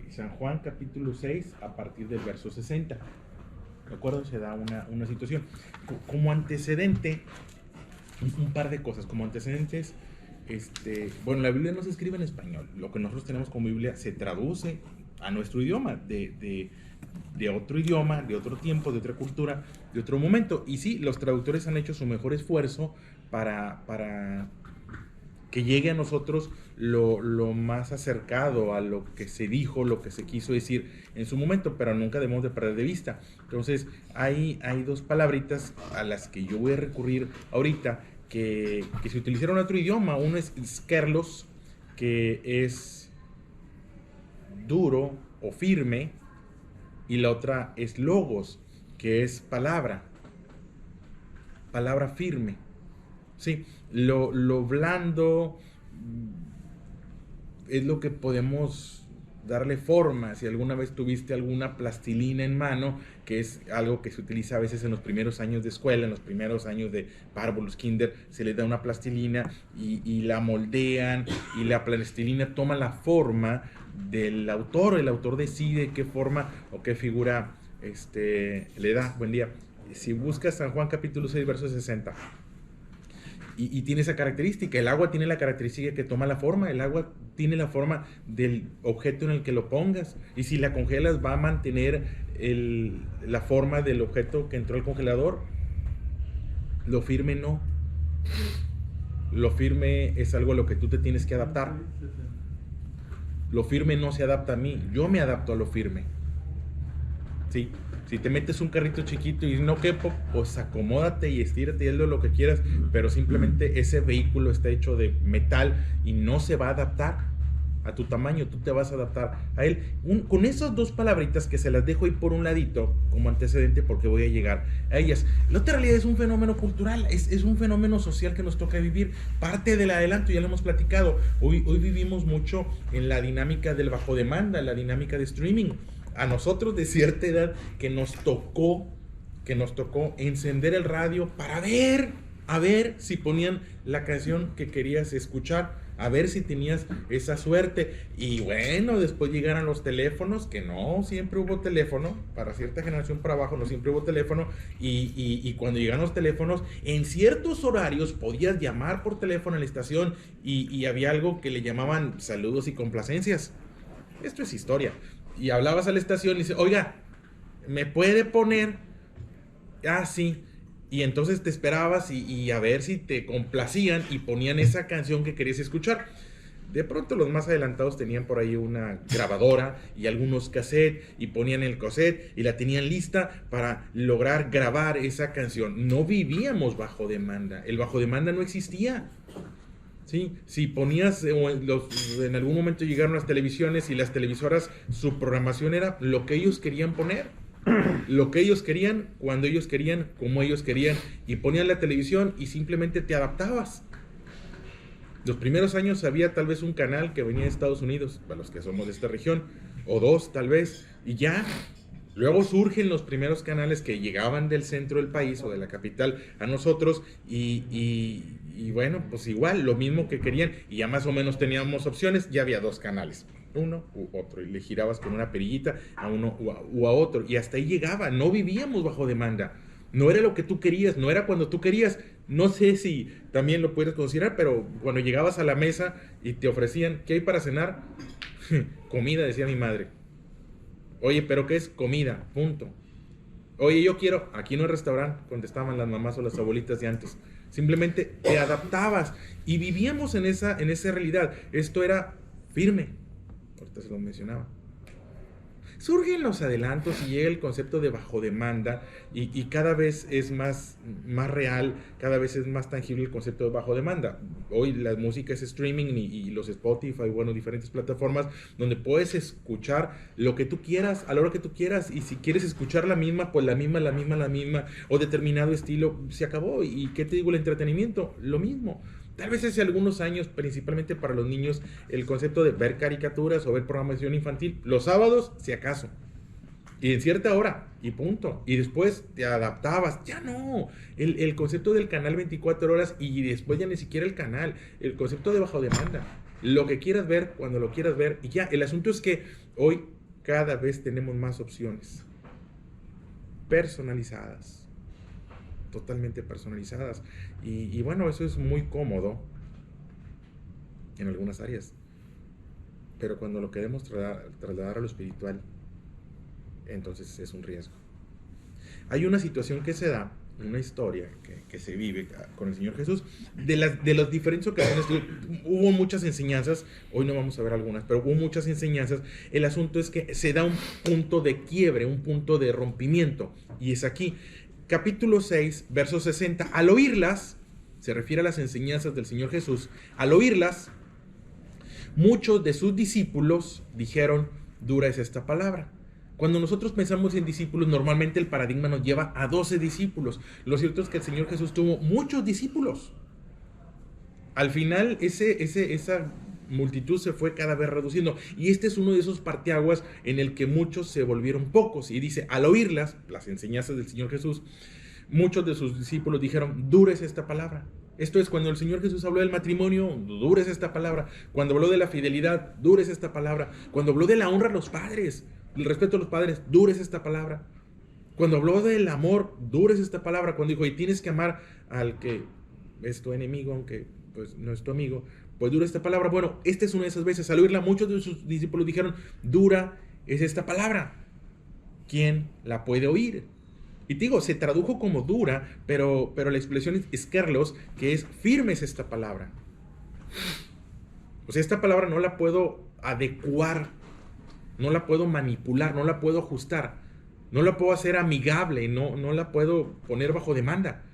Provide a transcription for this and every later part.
San Juan capítulo 6 a partir del verso 60. ¿De acuerdo? Se da una situación. Como antecedente, un par de cosas. Como antecedentes, bueno, la Biblia no se escribe en español. Lo que nosotros tenemos como Biblia se traduce a nuestro idioma, de otro idioma, de otro tiempo, de otra cultura, de otro momento. Y sí, los traductores han hecho su mejor esfuerzo para que llegue a nosotros lo más acercado a lo que se dijo, lo que se quiso decir en su momento, pero nunca debemos de perder de vista. Entonces, hay dos palabritas a las que yo voy a recurrir ahorita que se utilizaron en otro idioma. Uno es skerlos, que es duro o firme, y la otra es logos, que es palabra firme. Sí, lo blando es lo que podemos darle forma. Si alguna vez tuviste alguna plastilina en mano, que es algo que se utiliza a veces en los primeros años de escuela, en los primeros años de párvulos, kinder, se les da una plastilina y la moldean, y la plastilina toma la forma del autor. El autor decide qué forma o qué figura le da. Buen día. Si buscas San Juan capítulo 6 verso 60, y tiene esa característica. El agua tiene la característica que toma la forma. El agua tiene la forma del objeto en el que lo pongas. Y si la congelas, va a mantener la forma del objeto que entró al congelador. Lo firme no. Lo firme es algo a lo que tú te tienes que adaptar. Lo firme no se adapta a mí. Yo me adapto a lo firme. ¿Sí? Si te metes un carrito chiquito y no quepo, pues acomódate y estírate y hazlo lo que quieras, pero simplemente ese vehículo está hecho de metal y no se va a adaptar a tu tamaño. Tú te vas a adaptar a él. Con esas dos palabritas que se las dejo ahí por un ladito como antecedente, porque voy a llegar a ellas. La otra realidad es un fenómeno cultural, es un fenómeno social que nos toca vivir. Parte del adelanto, ya lo hemos platicado. Hoy vivimos mucho en la dinámica del bajo demanda, la dinámica de streaming. A nosotros de cierta edad que nos tocó encender el radio para a ver si ponían la canción que querías escuchar, a ver si tenías esa suerte. Y bueno, después llegaron los teléfonos, que no siempre hubo teléfono, para cierta generación para abajo no siempre hubo teléfono, y cuando llegaron los teléfonos, en ciertos horarios podías llamar por teléfono a la estación, y había algo que le llamaban saludos y complacencias. Esto es historia. Y hablabas a la estación y dice, oiga, ¿me puede poner? Ah, sí. Y entonces te esperabas y a ver si te complacían y ponían esa canción que querías escuchar. De pronto los más adelantados tenían por ahí una grabadora y algunos cassettes, y ponían el cassette y la tenían lista para lograr grabar esa canción. No vivíamos bajo demanda. El bajo demanda no existía. Sí, si ponías, en algún momento llegaron las televisiones y las televisoras, su programación era lo que ellos querían poner, lo que ellos querían, cuando ellos querían, como ellos querían, y ponían la televisión y simplemente te adaptabas. Los primeros años había tal vez un canal que venía de Estados Unidos, para los que somos de esta región, o dos tal vez, y ya. Luego surgen los primeros canales que llegaban del centro del país o de la capital a nosotros, y bueno, pues igual, lo mismo que querían, y ya más o menos teníamos opciones. Ya había dos canales, uno u otro, y le girabas con una perillita a uno u a otro, y hasta ahí llegaba. No vivíamos bajo demanda. No era lo que tú querías, no era cuando tú querías. No sé si también lo puedes considerar, pero cuando llegabas a la mesa y te ofrecían, ¿qué hay para cenar? Comida, decía mi madre. Oye, ¿pero qué es? Comida, punto. Oye, yo quiero, aquí no es restaurante, contestaban las mamás o las abuelitas de antes. Simplemente te adaptabas y vivíamos en esa realidad. Esto era firme. Ahorita se lo mencionaba. Surgen los adelantos y llega el concepto de bajo demanda, y cada vez es más real, cada vez es más tangible el concepto de bajo demanda. Hoy la música es streaming, y los Spotify, bueno, diferentes plataformas donde puedes escuchar lo que tú quieras, a la hora que tú quieras, y si quieres escuchar la misma, pues la misma, o determinado estilo, se acabó. ¿Y qué te digo? El entretenimiento, lo mismo. Tal vez hace algunos años, principalmente para los niños, el concepto de ver caricaturas o ver programación infantil, los sábados, si acaso, y en cierta hora, y punto. Y después te adaptabas. Ya no. El concepto del canal 24 horas, y después ya ni siquiera el canal. El concepto de bajo demanda. lo que quieras ver, cuando lo quieras ver, y ya. El asunto es que hoy cada vez tenemos más opciones personalizadas, totalmente personalizadas. Y bueno, eso es muy cómodo en algunas áreas. Pero cuando lo queremos trasladar a lo espiritual, entonces es un riesgo. Hay una situación que se da, una historia que se vive con el Señor Jesús, de las diferentes ocasiones. Hubo muchas enseñanzas, hoy no vamos a ver algunas, pero hubo muchas enseñanzas. El asunto es que se da un punto de quiebre, un punto de rompimiento, y es aquí, capítulo 6, verso 60. Al oírlas, se refiere a las enseñanzas del Señor Jesús, al oírlas, muchos de sus discípulos dijeron: dura es esta palabra. Cuando nosotros pensamos en discípulos, normalmente el paradigma nos lleva a 12 discípulos. Lo cierto es que el Señor Jesús tuvo muchos discípulos. Al final, esa multitud se fue cada vez reduciendo. Y este es uno de esos parteaguas en el que muchos se volvieron pocos. Y dice, al oírlas, las enseñanzas del Señor Jesús, muchos de sus discípulos dijeron: dura es esta palabra. Esto es, cuando el Señor Jesús habló del matrimonio, dura es esta palabra. Cuando habló de la fidelidad, dura es esta palabra. Cuando habló de la honra a los padres, el respeto a los padres, dura es esta palabra. Cuando habló del amor, dura es esta palabra. Cuando dijo, y tienes que amar al que es tu enemigo, aunque pues no es tu amigo, pues dura esta palabra. Bueno, esta es una de esas veces. Al oírla, muchos de sus discípulos dijeron: dura es esta palabra. ¿Quién la puede oír? Y te digo, se tradujo como dura, pero la expresión es eskerlos, que es firme es esta palabra. O sea, esta palabra no la puedo adecuar, no la puedo manipular, no la puedo ajustar, no la puedo hacer amigable, no la puedo poner bajo demanda.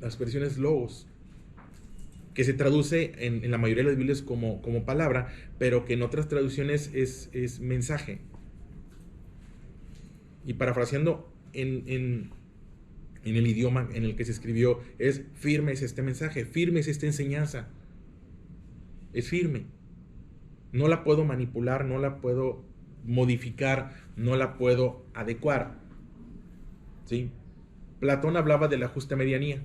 La expresión es logos, que se traduce en la mayoría de las Biblias como palabra, pero que en otras traducciones es mensaje. Y parafraseando en el idioma en el que se escribió, es firme es este mensaje, firme es esta enseñanza. Es firme. No la puedo manipular, no la puedo modificar, no la puedo adecuar. ¿Sí? Platón hablaba de la justa medianía.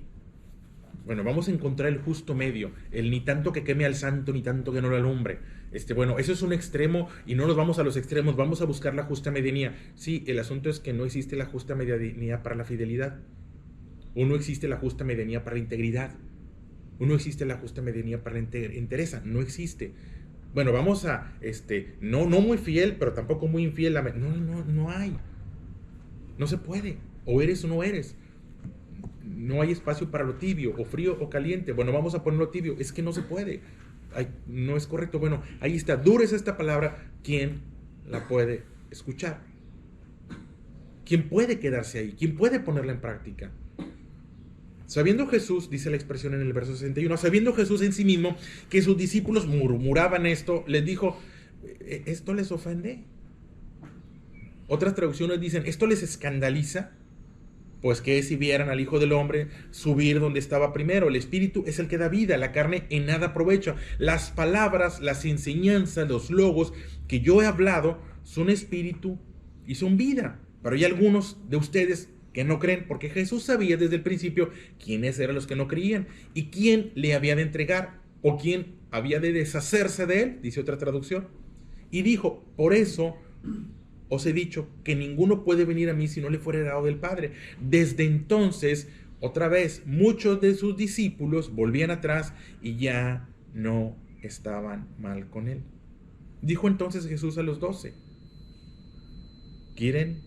Bueno, vamos a encontrar el justo medio, el ni tanto que queme al santo, ni tanto que no lo alumbre. Bueno, eso es un extremo y no nos vamos a los extremos, vamos a buscar la justa medianía. Sí, el asunto es que no existe la justa medianía para la fidelidad, o no existe la justa medianía para la integridad, o no existe la justa medianía para la entereza, no existe. Bueno, vamos a, no muy fiel, pero tampoco muy infiel. No hay. No se puede. O eres o no eres. No hay espacio para lo tibio, o frío o caliente. Bueno, vamos a ponerlo tibio. Es que no se puede. No es correcto. Bueno, ahí está. Dura es esta palabra. ¿Quién la puede escuchar? ¿Quién puede quedarse ahí? ¿Quién puede ponerla en práctica? Sabiendo Jesús, dice la expresión en el verso 61, sabiendo Jesús en sí mismo que sus discípulos murmuraban esto, les dijo: ¿esto les ofende? Otras traducciones dicen: ¿esto les escandaliza? Pues que si vieran al Hijo del Hombre subir donde estaba primero. El Espíritu es el que da vida, la carne en nada aprovecha. Las palabras, las enseñanzas, los logos que yo he hablado son espíritu y son vida. Pero hay algunos de ustedes que no creen, porque Jesús sabía desde el principio quiénes eran los que no creían y quién le había de entregar o quién había de deshacerse de él, dice otra traducción. Y dijo: por eso os he dicho que ninguno puede venir a mí si no le fuera dado del Padre. Desde entonces, otra vez, muchos de sus discípulos volvían atrás y ya no estaban mal con él. Dijo entonces Jesús a los 12: ¿quieren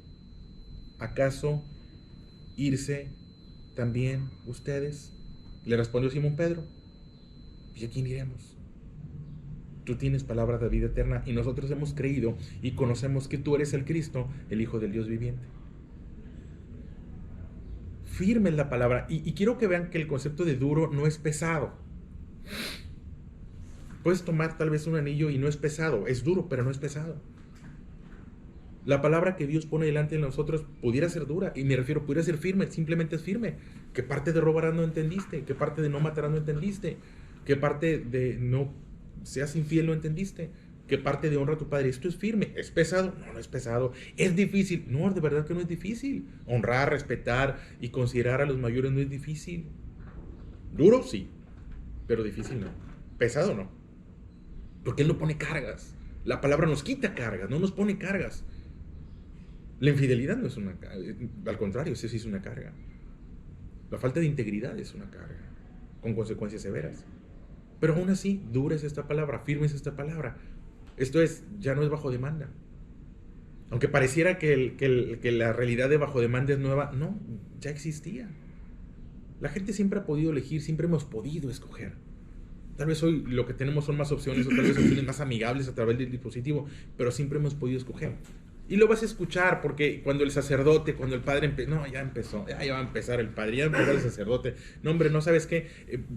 acaso irse también ustedes? Le respondió Simón Pedro: ¿y a quién iremos? Tú tienes palabra de vida eterna y nosotros hemos creído y conocemos que tú eres el Cristo, el Hijo del Dios viviente. Firme es la palabra. Y quiero que vean que el concepto de duro no es pesado. Puedes tomar tal vez un anillo y no es pesado. Es duro, pero no es pesado. La palabra que Dios pone delante de nosotros pudiera ser dura, y me refiero, pudiera ser firme, simplemente es firme. ¿Qué parte de robarás no entendiste? ¿Qué parte de no matarás no entendiste? ¿Qué parte de no seas infiel no entendiste? ¿Qué parte de honra a tu padre? Esto es firme. ¿Es pesado? No es pesado. ¿Es difícil? No, de verdad que no es difícil. Honrar, respetar y considerar a los mayores no es difícil. Duro, sí, pero difícil no. pesado no. Porque Él no pone cargas. La palabra nos quita cargas, no nos pone cargas. La infidelidad no es una carga, al contrario, esa sí es una carga. La falta de integridad es una carga, con consecuencias severas. Pero aún así, dura es esta palabra, firme es esta palabra. Esto es, ya no es bajo demanda. Aunque pareciera que la realidad de bajo demanda es nueva, no, ya existía. La gente siempre ha podido elegir, siempre hemos podido escoger. Tal vez hoy lo que tenemos son más opciones, o tal vez opciones más amigables a través del dispositivo, pero siempre hemos podido escoger. Y lo vas a escuchar porque cuando el sacerdote, cuando el padre no, ya empezó, ya va a empezar el padre, ya va a empezar el sacerdote. No, hombre, no sabes qué,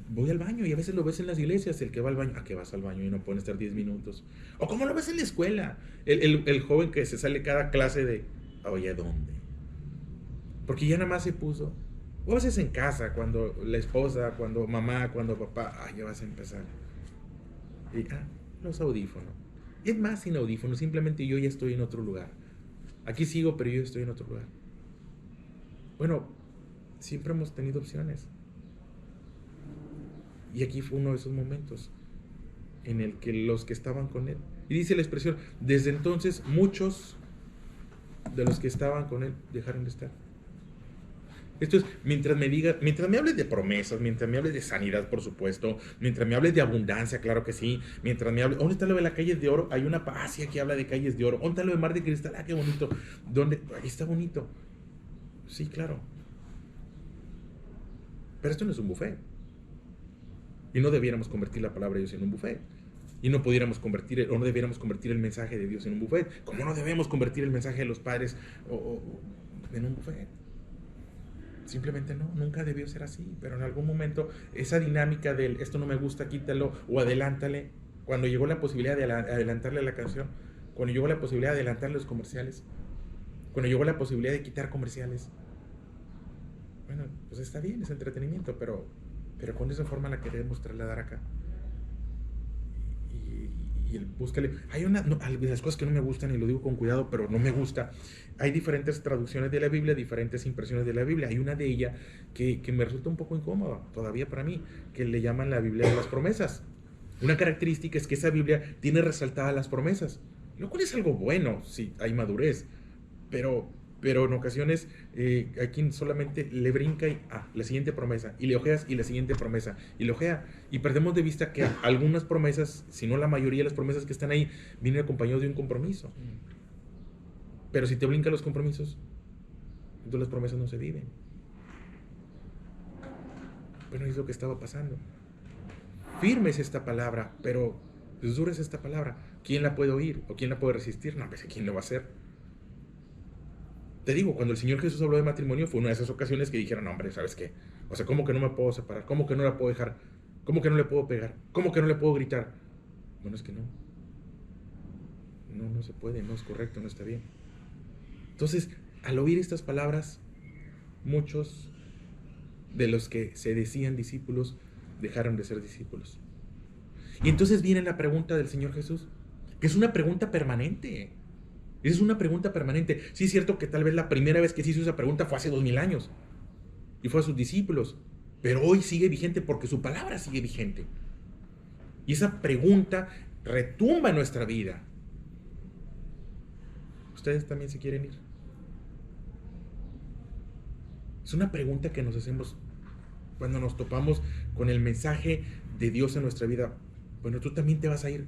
voy al baño y a veces lo ves en las iglesias, el que va al baño, ¿a qué vas al baño y no pueden estar 10 minutos? O como lo ves en la escuela, el joven que se sale cada clase de, oye, ¿dónde? Porque ya nada más se puso, o a veces en casa, cuando la esposa, cuando mamá, cuando papá, ya vas a empezar. Y, los audífonos. Es más, sin audífonos, simplemente yo ya estoy en otro lugar. Aquí sigo, pero yo estoy en otro lugar. Bueno, siempre hemos tenido opciones. Y aquí fue uno de esos momentos en el que los que estaban con él, y dice la expresión, desde entonces muchos de los que estaban con él dejaron de estar. Esto es, mientras me hables de promesas, mientras me hables de sanidad, por supuesto, mientras me hables de abundancia, claro que sí, mientras me hables, ¿dónde está lo de las calles de oro? Hay una Asia que habla de calles de oro. ¿Dónde está lo de mar de cristal? Qué bonito. ¿Dónde? Ahí está bonito. Sí, claro. Pero esto no es un buffet. Y no debiéramos convertir la palabra de Dios en un buffet. Y no pudiéramos convertir, o no debiéramos convertir el mensaje de Dios en un buffet. Como no debemos convertir el mensaje de los padres en un buffet. Simplemente no, nunca debió ser así, pero en algún momento esa dinámica del esto no me gusta, quítalo o adelántale, cuando llegó la posibilidad de adelantarle la canción, cuando llegó la posibilidad de adelantarle los comerciales, cuando llegó la posibilidad de quitar comerciales, bueno, pues está bien, es entretenimiento, pero con esa forma la queremos trasladar acá. Y el búscale. Hay de las cosas que no me gustan, y lo digo con cuidado, pero no me gusta. Hay diferentes traducciones de la Biblia, diferentes impresiones de la Biblia. Hay una de ellas que me resulta un poco incómoda, todavía para mí, que le llaman la Biblia de las promesas. Una característica es que esa Biblia tiene resaltadas las promesas, lo cual es algo bueno, si hay madurez, pero en ocasiones hay quien solamente le brinca y la siguiente promesa, y le ojeas y la siguiente promesa, y le ojea, y perdemos de vista que algunas promesas, si no la mayoría de las promesas que están ahí, vienen acompañados de un compromiso. Pero si te brincan los compromisos, entonces las promesas no se viven. Bueno, es lo que estaba pasando. Firme es esta palabra, pero pues dura es esta palabra. ¿Quién la puede oír? ¿O quién la puede resistir? No, pues ¿quién lo va a hacer? Te digo, cuando el Señor Jesús habló de matrimonio, fue una de esas ocasiones que dijeron, no, hombre, ¿sabes qué? O sea, ¿cómo que no me puedo separar? ¿Cómo que no la puedo dejar? ¿Cómo que no le puedo pegar? ¿Cómo que no le puedo gritar? Bueno, es que no. No se puede, no es correcto, no está bien. Entonces, al oír estas palabras, muchos de los que se decían discípulos dejaron de ser discípulos. Y entonces viene la pregunta del Señor Jesús, que es una pregunta permanente. Es una pregunta permanente. Sí es cierto que tal vez la primera vez que se hizo esa pregunta fue hace 2000 años y fue a sus discípulos, pero hoy sigue vigente porque su palabra sigue vigente. Y esa pregunta retumba en nuestra vida. ¿Ustedes también se quieren ir? Es una pregunta que nos hacemos cuando nos topamos con el mensaje de Dios en nuestra vida. Bueno, tú también te vas a ir.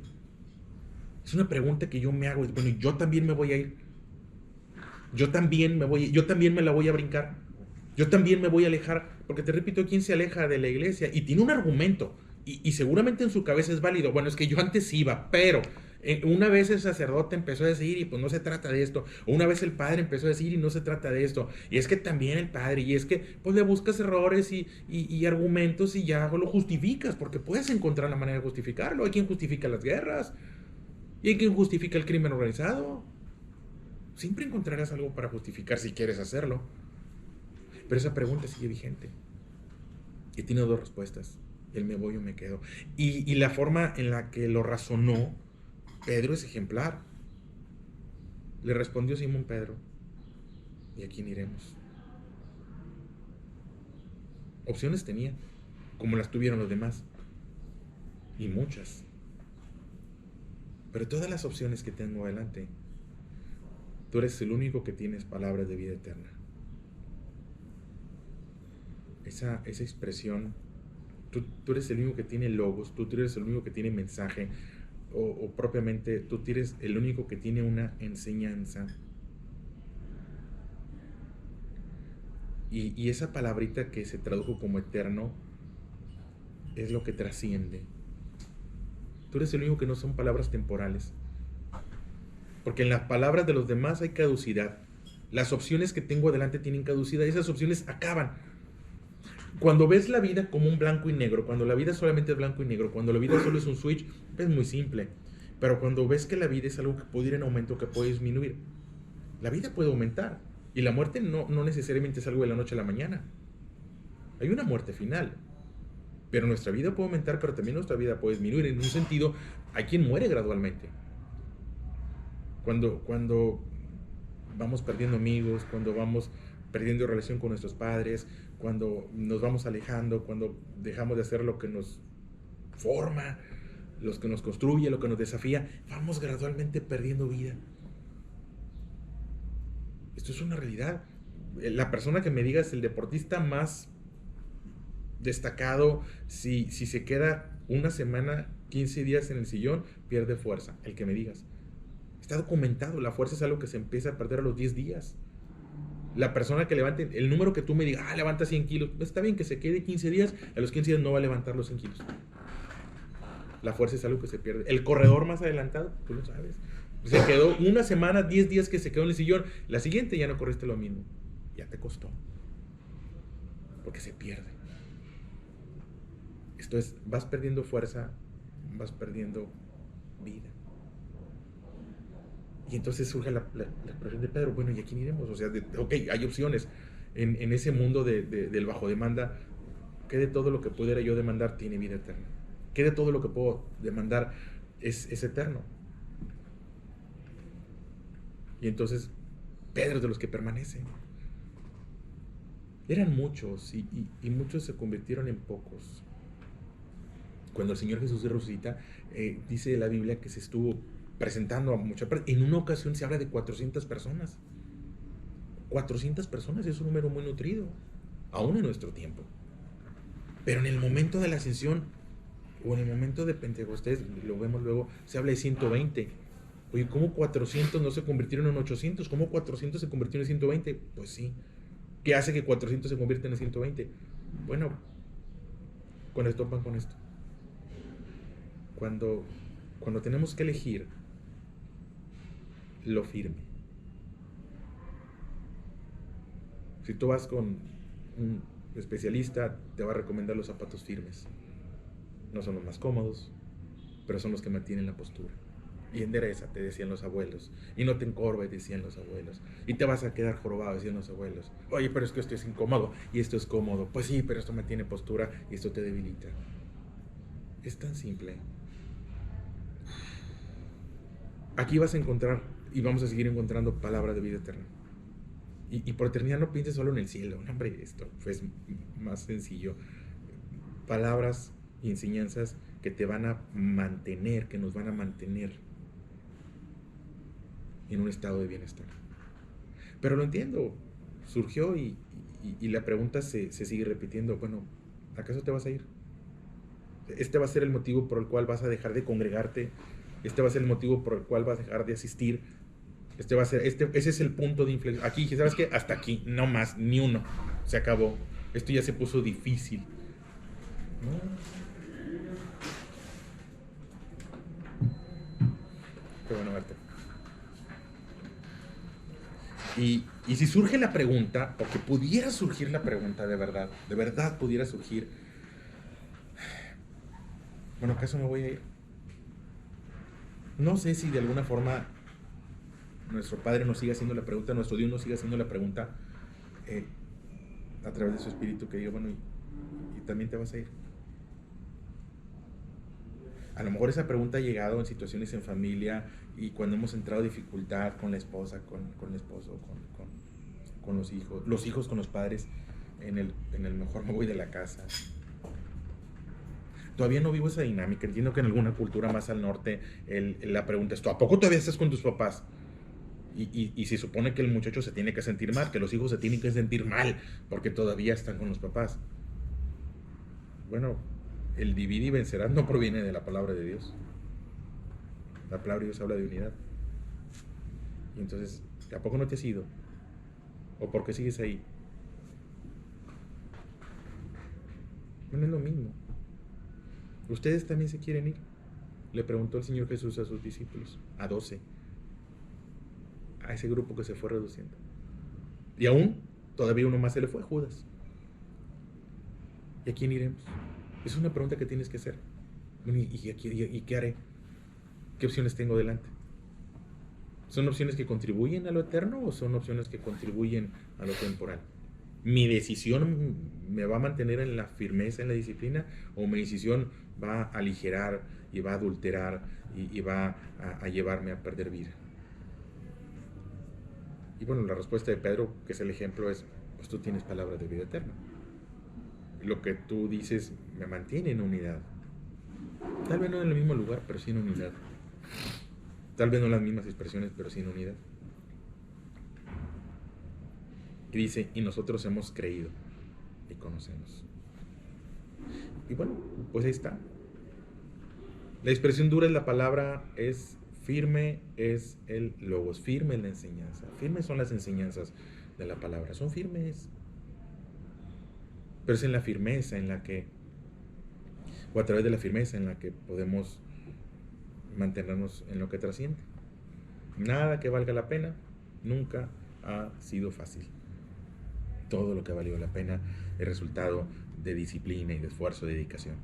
Es una pregunta que yo me hago. Bueno, yo también me voy a ir. Yo también me la voy a brincar. Yo también me voy a alejar. Porque te repito, ¿quién se aleja de la iglesia? Y tiene un argumento. Y seguramente en su cabeza es válido. Bueno, es que yo antes iba, pero una vez el sacerdote empezó a decir y pues no se trata de esto. O una vez el padre empezó a decir y no se trata de esto. Y es que también el padre, y es que pues le buscas errores y argumentos y ya lo justificas, porque puedes encontrar la manera de justificarlo. Hay quien justifica las guerras y hay quien justifica el crimen organizado. Siempre encontrarás algo para justificar si quieres hacerlo. Pero esa pregunta sigue vigente. Y tiene dos respuestas. El me voy o me quedo. Y la forma en la que lo razonó Pedro es ejemplar. Le respondió Simón Pedro: ¿y a quién iremos? Opciones tenía, como las tuvieron los demás. y muchas. Pero todas las opciones que tengo adelante, tú eres el único que tienes palabras de vida eterna. Esa expresión, tú eres el único que tiene logos, tú eres el único que tiene mensaje, o propiamente tú eres el único que tiene una enseñanza. Y esa palabrita que se tradujo como eterno es lo que trasciende. Tú eres el único que no son palabras temporales. Porque en las palabras de los demás hay caducidad. Las opciones que tengo adelante tienen caducidad y esas opciones acaban. Cuando ves la vida como un blanco y negro, cuando la vida solamente es blanco y negro, cuando la vida solo es un switch, es muy simple. Pero cuando ves que la vida es algo que puede ir en aumento, que puede disminuir, la vida puede aumentar. Y la muerte no necesariamente es algo de la noche a la mañana. Hay una muerte final. Pero nuestra vida puede aumentar, pero también nuestra vida puede disminuir. En un sentido, hay quien muere gradualmente. Cuando vamos perdiendo amigos, cuando vamos perdiendo relación con nuestros padres, cuando nos vamos alejando, cuando dejamos de hacer lo que nos forma, lo que nos construye, lo que nos desafía, vamos gradualmente perdiendo vida. Esto es una realidad. La persona que me diga es el deportista más destacado, si se queda una semana, 15 días en el sillón, pierde fuerza, el que me digas. Está documentado, la fuerza es algo que se empieza a perder a los 10 días. La persona que levante, el número que tú me digas, levanta 100 kilos, está bien que se quede 15 días, a los 15 días no va a levantar los 100 kilos. La fuerza es algo que se pierde. El corredor más adelantado, tú lo sabes, se quedó una semana, 10 días que se quedó en el sillón, la siguiente ya no corriste lo mismo, ya te costó, porque se pierde. Esto es, vas perdiendo fuerza, vas perdiendo vida. Y entonces surge la expresión de Pedro, bueno, ¿y a quién iremos? O sea, ok, hay opciones. En ese mundo del bajo demanda, ¿qué de todo lo que pudiera yo demandar tiene vida eterna? ¿Qué de todo lo que puedo demandar es eterno? Y entonces, Pedro es de los que permanecen. Eran muchos y muchos se convirtieron en pocos. Cuando el Señor Jesús se resucita, dice la Biblia que se estuvo presentando a muchas personas. En una ocasión se habla de 400 personas. 400 personas es un número muy nutrido, aún en nuestro tiempo. Pero en el momento de la ascensión, o en el momento de Pentecostés, lo vemos luego, se habla de 120. Oye, ¿cómo 400 no se convirtieron en 800? ¿Cómo 400 se convirtieron en 120? Pues sí. ¿Qué hace que 400 se conviertan en 120? Bueno, con esto van con esto. Cuando tenemos que elegir lo firme. Si tú vas con un especialista, te va a recomendar los zapatos firmes. No son los más cómodos, pero son los que mantienen la postura. Y endereza, te decían los abuelos. Y no te encorves, decían los abuelos. Y te vas a quedar jorobado, decían los abuelos. Oye, pero es que esto es incómodo y esto es cómodo. Pues sí, pero esto mantiene postura y esto te debilita. Es tan simple. Aquí vas a encontrar y vamos a seguir encontrando palabras de vida eterna. Y por eternidad no pienses solo en el cielo. No, hombre, esto es más sencillo. Palabras y enseñanzas que te van a mantener, que nos van a mantener en un estado de bienestar. Pero lo entiendo, surgió y la pregunta se sigue repitiendo. Bueno, ¿acaso te vas a ir? Este va a ser el motivo por el cual vas a dejar de congregarte. Este va a ser el motivo por el cual vas a dejar de asistir. Ese es el punto de inflexión. Aquí, ¿sabes qué? Hasta aquí, no más, ni uno. Se acabó. Esto ya se puso difícil. ¿No? Qué bueno verte. Y si surge la pregunta, porque pudiera surgir la pregunta de verdad pudiera surgir, bueno, ¿acaso me voy a ir? No sé si de alguna forma nuestro Padre nos siga haciendo la pregunta, nuestro Dios nos siga haciendo la pregunta a través de su Espíritu, que diga, bueno, y también te vas a ir. A lo mejor esa pregunta ha llegado en situaciones en familia y cuando hemos entrado en dificultad con la esposa, con el esposo, con los hijos con los padres, en el mejor me voy de la casa. Todavía no vivo esa dinámica. Entiendo que en alguna cultura más al norte la pregunta es: ¿tú a poco todavía estás con tus papás? Y se supone que el muchacho se tiene que sentir mal, que los hijos se tienen que sentir mal porque todavía están con los papás. Bueno, el divide y vencerás no proviene de la palabra de Dios. La palabra de Dios habla de unidad. Y entonces, ¿a poco no te has ido? ¿O por qué sigues ahí? Bueno, es lo mismo. ¿Ustedes también se quieren ir? Le preguntó el Señor Jesús a sus discípulos, a 12, a ese grupo que se fue reduciendo. Y aún, todavía uno más se le fue, Judas. ¿Y a quién iremos? Es una pregunta que tienes que hacer. ¿Y qué haré? ¿Qué opciones tengo delante? ¿Son opciones que contribuyen a lo eterno o son opciones que contribuyen a lo temporal? ¿Mi decisión me va a mantener en la firmeza, en la disciplina? ¿O mi decisión va a aligerar y va a adulterar y va a llevarme a perder vida? Y bueno, la respuesta de Pedro, que es el ejemplo, es: pues tú tienes palabras de vida eterna. Lo que tú dices me mantiene en unidad. Tal vez no en el mismo lugar, pero sí en unidad. Tal vez no en las mismas expresiones, pero sí en unidad. Y dice: y nosotros hemos creído y conocemos. Y bueno, pues ahí está. La expresión dura es la palabra, es firme, es el logos, firme es la enseñanza. Firmes son las enseñanzas de la palabra, son firmes. Pero es en la firmeza en la que, o a través de la firmeza en la que podemos mantenernos en lo que trasciende. Nada que valga la pena nunca ha sido fácil. Todo lo que ha valido la pena es resultado de disciplina y de esfuerzo, de dedicación.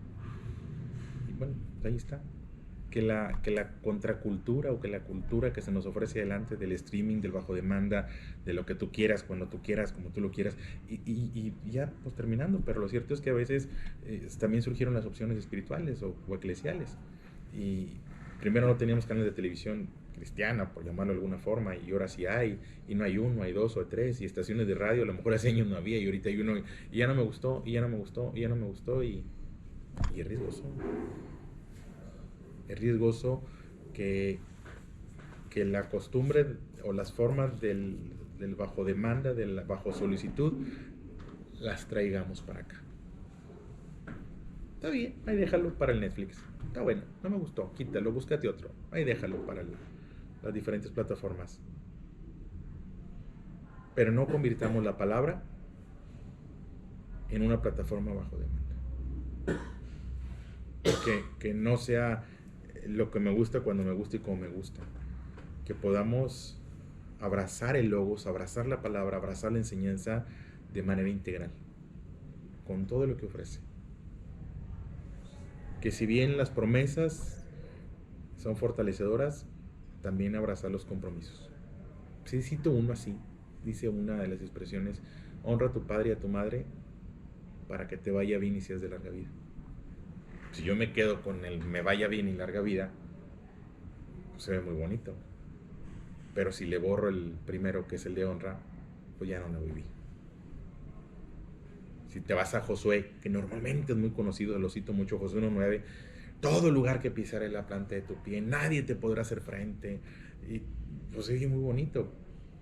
Y bueno, ahí está. Que la contracultura o que la cultura que se nos ofrece delante del streaming, del bajo demanda, de lo que tú quieras, cuando tú quieras, como tú lo quieras, y ya pues terminando, pero lo cierto es que a veces también surgieron las opciones espirituales o eclesiales. Y primero no teníamos canales de televisión cristiana, por llamarlo de alguna forma, y ahora sí hay, y no hay uno, hay dos o tres, y estaciones de radio, a lo mejor hace años no había, y ahorita hay uno, y ya no me gustó, y ya no me gustó, y ya no me gustó, y es riesgoso. Es riesgoso que la costumbre o las formas del bajo demanda, del bajo solicitud, las traigamos para acá. Está bien, ahí déjalo para el Netflix. Está bueno, no me gustó, quítalo, búscate otro. Ahí déjalo para las diferentes plataformas. Pero no convirtamos la palabra en una plataforma bajo demanda. Que no sea lo que me gusta cuando me gusta y como me gusta. Que podamos abrazar el logos, abrazar la palabra, abrazar la enseñanza de manera integral, con todo lo que ofrece. Que si bien las promesas son fortalecedoras, también abrazar los compromisos. Sí, cito uno así, dice una de las expresiones: honra a tu padre y a tu madre para que te vaya bien y seas de larga vida. Si yo me quedo con el me vaya bien y larga vida, pues se ve muy bonito. Pero si le borro el primero, que es el de honra, pues ya no lo viví. Si te vas a Josué, que normalmente es muy conocido, lo cito mucho, Josué 1:9, todo lugar que pisare la planta de tu pie, nadie te podrá hacer frente. Y pues se oye muy bonito,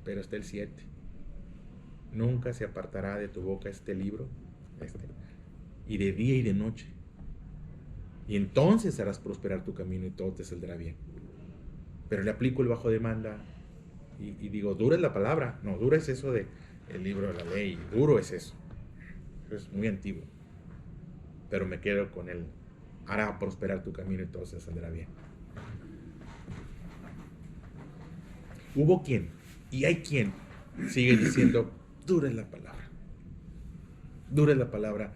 pero está el 7. Nunca se apartará de tu boca este libro, y de día y de noche. Y entonces harás prosperar tu camino y todo te saldrá bien. Pero le aplico el bajo demanda y digo: dura es la palabra. No, dura es eso de el libro de la ley, duro es eso. Es muy antiguo. Pero me quedo con el hará prosperar tu camino y todo se saldrá bien. Hubo quien, y hay quien, sigue diciendo: dura es la palabra. Dura es la palabra.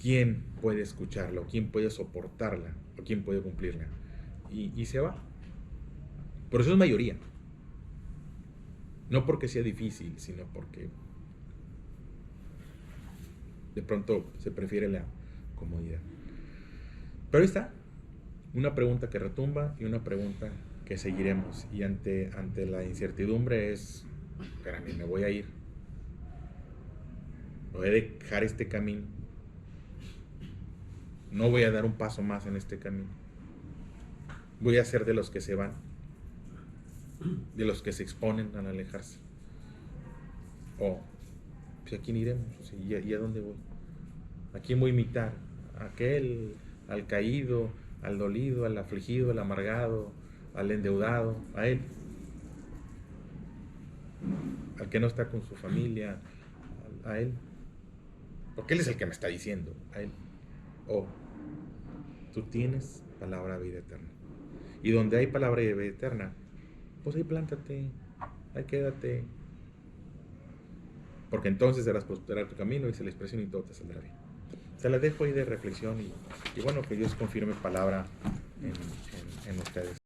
¿Quién puede escucharla? ¿O quién puede soportarla? ¿O quién puede cumplirla? Y se va. Por eso es mayoría. No porque sea difícil, sino porque de pronto se prefiere la comodidad. Pero ahí está. Una pregunta que retumba y una pregunta que seguiremos. Y ante la incertidumbre es: espérame, me voy a ir. Voy a dejar este camino. no voy a dar un paso más en este camino. Voy a ser de los que se van, de los que se exponen al alejarse. O, pues, ¿a quién iremos? ¿Y a dónde voy? ¿A quién voy a imitar? ¿A aquel, al caído, al dolido, al afligido, al amargado, al endeudado? A él. Al que no está con su familia, a él. Porque él es el que me está diciendo, a él. O, tú tienes palabra de vida eterna. Y donde hay palabra de vida eterna, pues ahí plántate, ahí quédate. Porque entonces harás prosperar tu camino, dice la expresión, y todo te saldrá bien. Se la dejo ahí de reflexión y bueno, que Dios confirme palabra en ustedes.